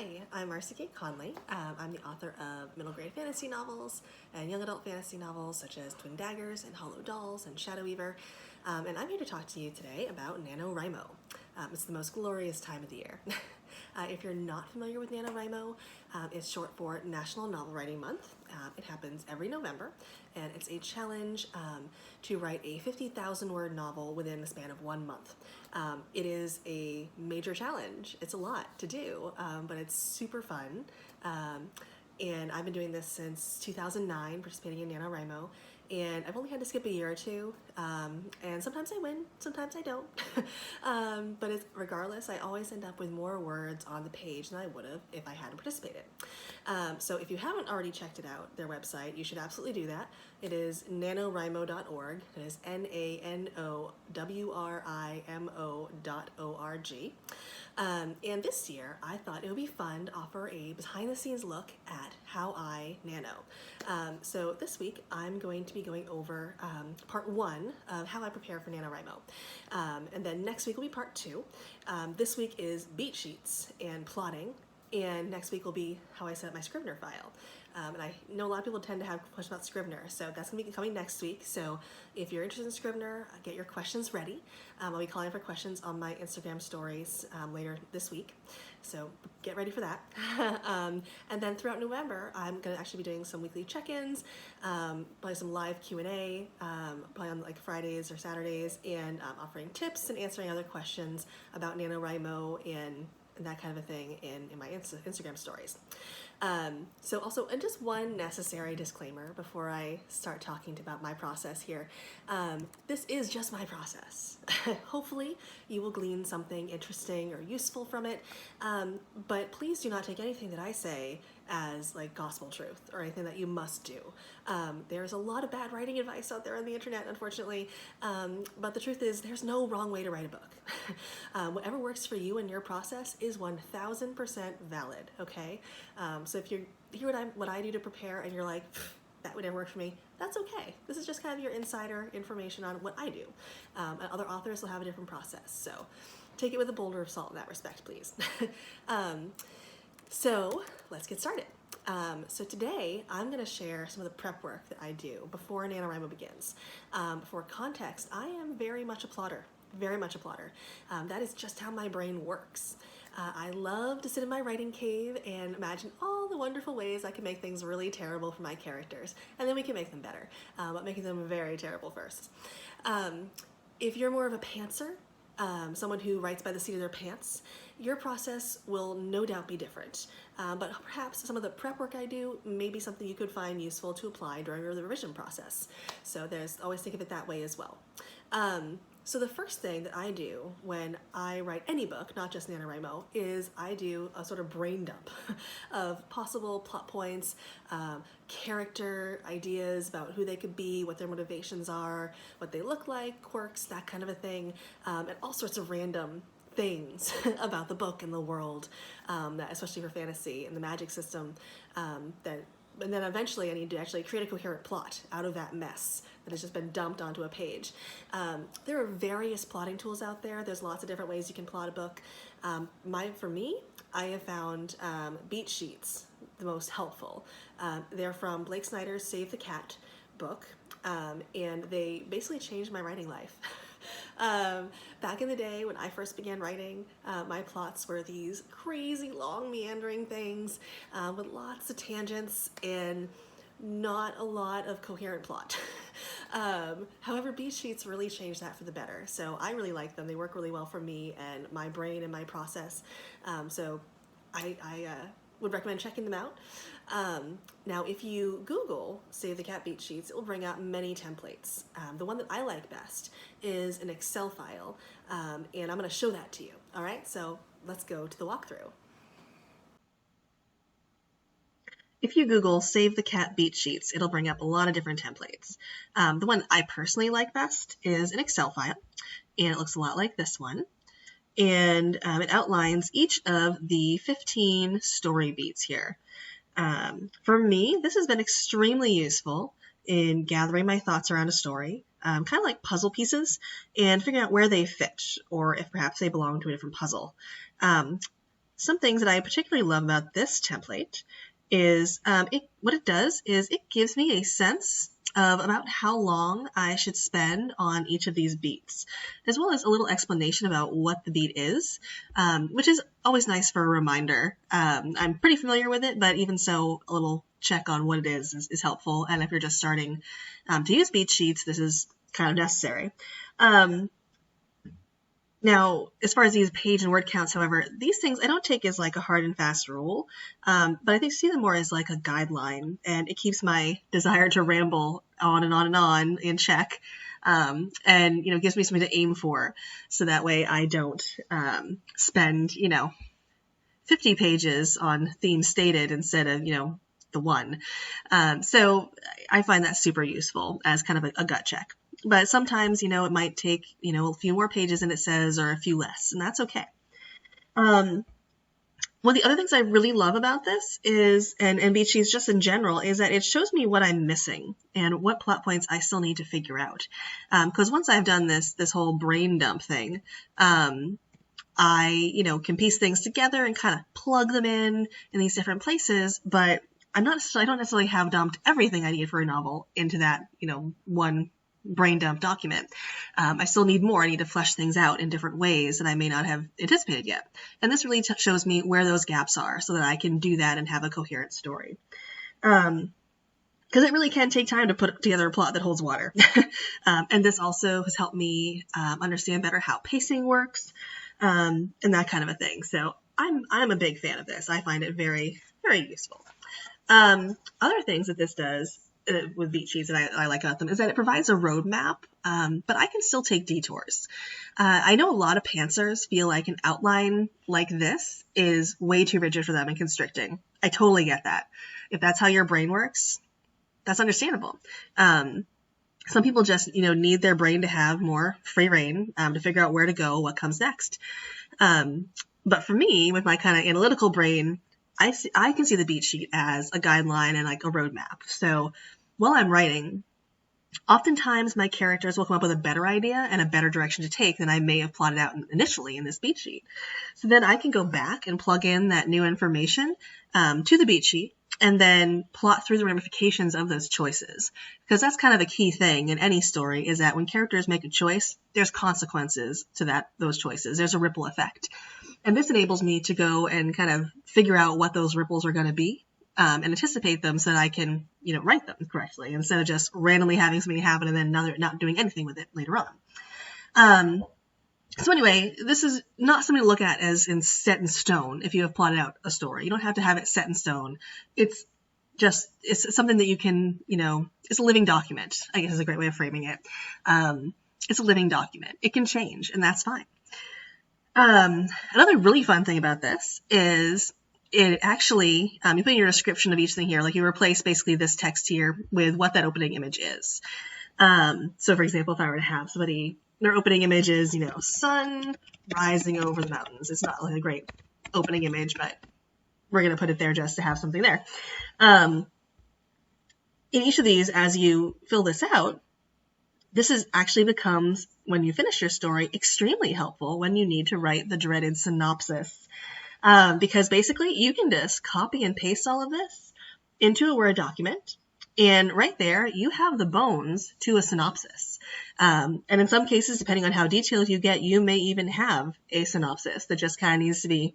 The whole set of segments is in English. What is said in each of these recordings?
Hi, I'm Marcy Kate Conley. I'm the author of middle grade fantasy novels and young adult fantasy novels such as Twin Daggers and Hollow Dolls and Shadow Weaver. And I'm here to talk to you today about NaNoWriMo. It's the most glorious time of the year. If you're not familiar with NaNoWriMo, it's short for National Novel Writing Month. It happens every November, and it's a challenge to write a 50,000 word novel within the span of 1 month. It is a major challenge. It's a lot to do, but it's super fun. And I've been doing this since 2009, participating in NaNoWriMo, and I've only had to skip a year or two, and sometimes I win, sometimes I don't. But regardless, I always end up with more words on the page than I would have if I hadn't participated. So if you haven't already checked it out, their website, you should absolutely do that. It is nanowrimo.org. It is NaNoWriMo.org. And this year, I thought it would be fun to offer a behind-the-scenes look at how I nano. So this week, I'm going to be going over part 1 of how I prepare for NaNoWriMo. And then next week will be part 2. This week is beat sheets and plotting. And next week will be how I set up my Scrivener file. And I know a lot of people tend to have questions about Scrivener, so that's going to be coming next week. So if you're interested in Scrivener, get your questions ready. I'll be calling for questions on my Instagram stories later this week, so get ready for that. And then throughout November, I'm going to actually be doing some weekly check-ins, probably some live Q&A, probably on like Fridays or Saturdays, and offering tips and answering other questions about NaNoWriMo and that kind of a thing in my Instagram stories. So also, and just one necessary disclaimer before I start talking about my process here. This is just my process. Hopefully you will glean something interesting or useful from it, but please do not take anything that I say as like gospel truth or anything that you must do. There's a lot of bad writing advice out there on the internet, unfortunately, but the truth is there's no wrong way to write a book. Whatever works for you and your process is 1000% valid, okay? So if you hear what I do to prepare and you're like, that would never work for me, that's okay. This is just kind of your insider information on what I do. And other authors will have a different process, so take it with a boulder of salt in that respect, please. So let's get started. So today I'm going to share some of the prep work that I do before NaNoWriMo begins. For context, I am very much a plotter. Very much a plotter. That is just how my brain works. I love to sit in my writing cave and imagine all the wonderful ways I can make things really terrible for my characters, and then we can make them better, but making them very terrible first. If you're more of a pantser, someone who writes by the seat of their pants, your process will no doubt be different. But perhaps some of the prep work I do may be something you could find useful to apply during the revision process. So always think of it that way as well. So the first thing that I do when I write any book, not just NaNoWriMo, is I do a sort of brain dump of possible plot points, character ideas about who they could be, what their motivations are, what they look like, quirks, that kind of a thing, and all sorts of random things about the book and the world, especially for fantasy and the magic system, and then eventually I need to actually create a coherent plot out of that mess that has just been dumped onto a page. There are various plotting tools out there. There's lots of different ways you can plot a book. For me, I have found beat sheets the most helpful. They're from Blake Snyder's Save the Cat book, and they basically changed my writing life. Back in the day when I first began writing, my plots were these crazy long meandering things with lots of tangents and not a lot of coherent plot. However, beat sheets really changed that for the better, so I really like them. They work really well for me and my brain and my process, so I would recommend checking them out. Now, if you Google Save the Cat beat sheets, it will bring out many templates. The one that I like best is an Excel file, and I'm going to show that to you. All right, so let's go to the walkthrough. If you Google Save the Cat beat sheets, it'll bring up a lot of different templates. The one I personally like best is an Excel file, and it looks a lot like this one. And it outlines each of the 15 story beats here. For me, this has been extremely useful in gathering my thoughts around a story, kind of like puzzle pieces, and figuring out where they fit, or if perhaps they belong to a different puzzle. some things that I particularly love about this template is what it does is it gives me a sense of about how long I should spend on each of these beats, as well as a little explanation about what the beat is, which is always nice for a reminder. I'm pretty familiar with it, but even so, a little check on what it is helpful. And if you're just starting to use beat sheets, this is kind of necessary. Now, as far as these page and word counts, however, these things I don't take as like a hard and fast rule, but I think see them more as like a guideline, and it keeps my desire to ramble on and on and on in check, and gives me something to aim for, so that way I don't spend 50 pages on themes stated instead of the one. So I find that super useful as kind of a gut check. But sometimes, it might take, a few more pages than it says or a few less, and that's okay. One of the other things I really love about this is, and beat sheets just in general, is that it shows me what I'm missing and what plot points I still need to figure out. Because once I've done this whole brain dump thing, I, can piece things together and kind of plug them in these different places, but I don't necessarily have dumped everything I need for a novel into that, one brain dump document. I still need more. I need to flesh things out in different ways that I may not have anticipated yet. And this really shows me where those gaps are so that I can do that and have a coherent story. Because it really can take time to put together a plot that holds water. And this also has helped me understand better how pacing works, and that kind of a thing. So I'm a big fan of this. I find it very, very useful. Other things that this does with beat sheets that I like about them is that it provides a roadmap, but I can still take detours. I know a lot of pantsers feel like an outline like this is way too rigid for them and constricting. I totally get that. If that's how your brain works, that's understandable. Some people just, need their brain to have more free reign to figure out where to go, what comes next. But for me, with my kind of analytical brain, I can see the beat sheet as a guideline and like a roadmap. So while I'm writing, oftentimes my characters will come up with a better idea and a better direction to take than I may have plotted out initially in this beat sheet. So then I can go back and plug in that new information to the beat sheet and then plot through the ramifications of those choices. Because that's kind of a key thing in any story, is that when characters make a choice, there's consequences to those choices. There's a ripple effect. And this enables me to go and kind of figure out what those ripples are going to be and anticipate them so that I can, write them correctly instead of just randomly having something happen and then not doing anything with it later on. So anyway, this is not something to look at as set in stone if you have plotted out a story. You don't have to have it set in stone. It's something that you can, it's a living document, I guess is a great way of framing it. It's a living document. It can change, and that's fine. Another really fun thing about this is it actually, you put in your description of each thing here, like you replace basically this text here with what that opening image is. So for example, if I were to have somebody, their opening image is, sun rising over the mountains. It's not like a great opening image, but we're going to put it there just to have something there. In each of these, as you fill this out, this actually becomes, when you finish your story, extremely helpful when you need to write the dreaded synopsis. Because basically you can just copy and paste all of this into a Word document, and right there you have the bones to a synopsis. And in some cases, depending on how detailed you get, you may even have a synopsis that just kind of needs to be,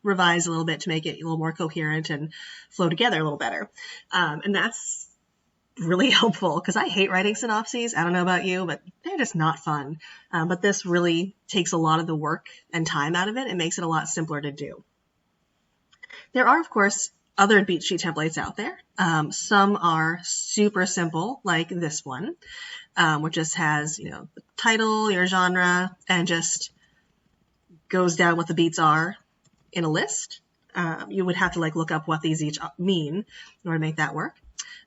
revised a little bit to make it a little more coherent and flow together a little better. And that's really helpful because I hate writing synopses. I don't know about you, but they're just not fun. But this really takes a lot of the work and time out of it and makes it a lot simpler to do. There are, of course, other beat sheet templates out there. Some are super simple, like this one, which just has, the title, your genre, and just goes down what the beats are in a list. You would have to look up what these each mean in order to make that work.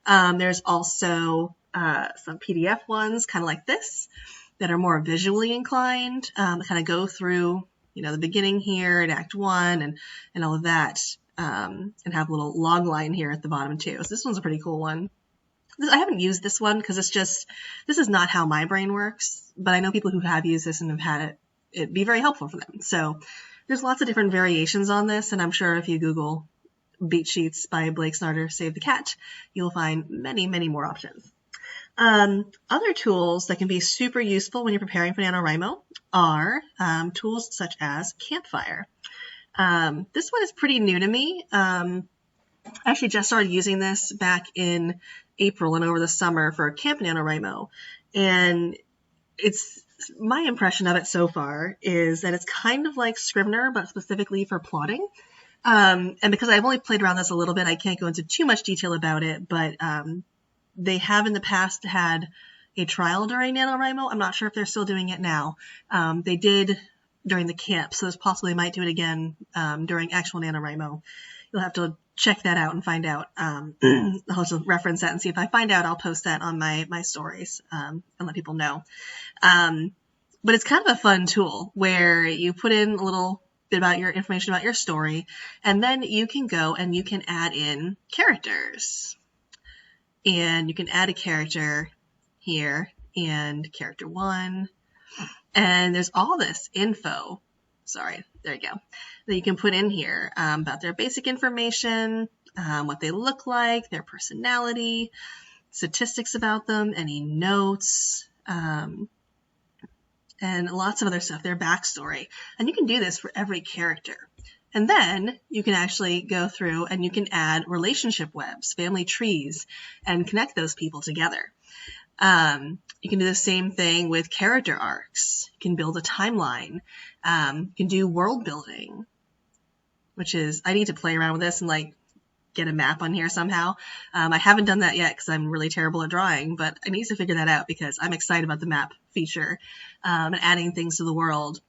There's also some PDF ones, kind of like this, that are more visually inclined, that kind of go through, the beginning here in Act 1 and all of that, and have a little log line here at the bottom too. So this one's a pretty cool one. I haven't used this one because this is not how my brain works, but I know people who have used this and have had it be very helpful for them. So There's lots of different variations on this, and I'm sure if you Google beat sheets by Blake Snarder Save the Cat, you'll find many, many more options. Other tools that can be super useful when you're preparing for NaNoWriMo are tools such as Campfire. This one is pretty new to me. I actually just started using this back in April and over the summer for Camp NaNoWriMo, and my impression of it so far is that it's kind of like Scrivener, but specifically for plotting. And because I've only played around this a little bit, I can't go into too much detail about it, but they have in the past had a trial during NaNoWriMo. I'm not sure if they're still doing it now. They did during the camp, so it's possible they might do it again during actual NaNoWriMo. You'll have to check that out and find out. I'll just reference that and see if I find out. I'll post that on my stories and let people know. But it's kind of a fun tool where you put in a little bit about your information about your story, and then you can go and you can add in characters. And you can add a character here and character 1. And there's all this info. Sorry, there you go. That you can put in here about their basic information, what they look like, their personality, statistics about them, any notes, and lots of other stuff, their backstory. And you can do this for every character. And then you can actually go through and you can add relationship webs, family trees, and connect those people together. You can do the same thing with character arcs. You can build a timeline. You can do world building, which is, I need to play around with this and like get a map on here somehow. I haven't done that yet because I'm really terrible at drawing, but I need to figure that out because I'm excited about the map feature and adding things to the world.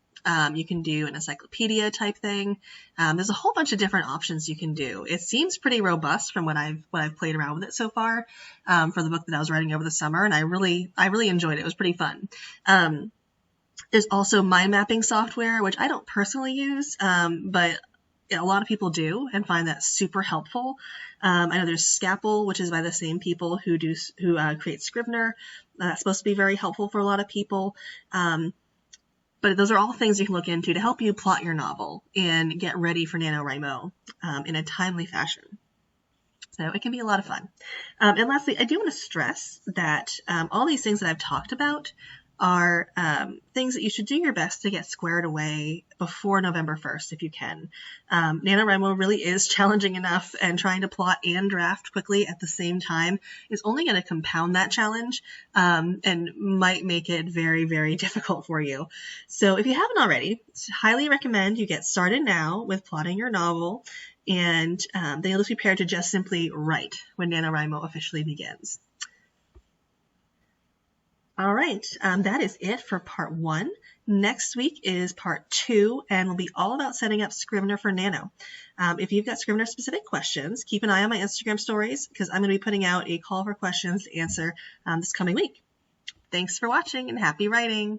You can do an encyclopedia type thing. There's a whole bunch of different options you can do. It seems pretty robust from what I've played around with it so far for the book that I was writing over the summer, and I really enjoyed it. It was pretty fun. There's also mind mapping software, which I don't personally use, but a lot of people do and find that super helpful. I know there's Scapple, which is by the same people who create Scrivener. That's supposed to be very helpful for a lot of people. But those are all things you can look into to help you plot your novel and get ready for NaNoWriMo in a timely fashion. So it can be a lot of fun. And lastly, I do want to stress that all these things that I've talked about are things that you should do your best to get squared away before November 1st if you can. NaNoWriMo really is challenging enough, and trying to plot and draft quickly at the same time is only going to compound that challenge and might make it very, very difficult for you. So if you haven't already, highly recommend you get started now with plotting your novel, and then you'll just be prepared to just simply write when NaNoWriMo officially begins. All right, that is it for part 1. Next week is part 2, and will be all about setting up Scrivener for Nano. If you've got Scrivener specific questions, keep an eye on my Instagram stories because I'm going to be putting out a call for questions to answer this coming week. Thanks for watching and happy writing.